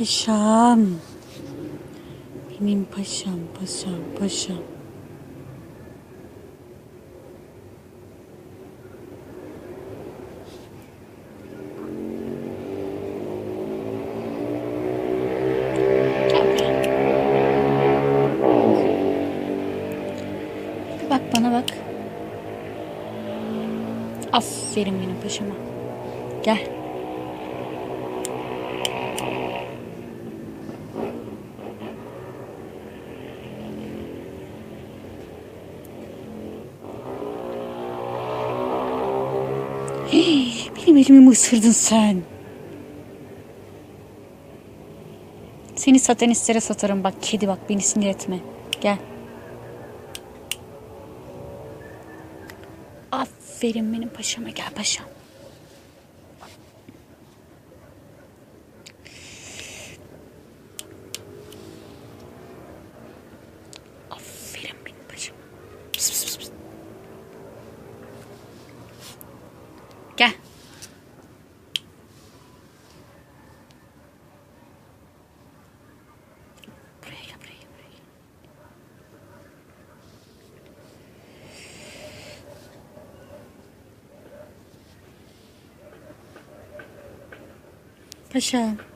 Paşam. Benim paşam, paşam, paşam. Bir bak bana bak. Aferin benim paşama. Gel. Benim elimi mi ısırdın sen? Seni satanistlere satarım bak kedi, bak beni sinir etme. Gel. Aferin benim paşama, gel paşam. Aferin benim paşam. Pıs pıs pıs pıs. Gel. Buraya gel, buraya gel, buraya gel. Paşam.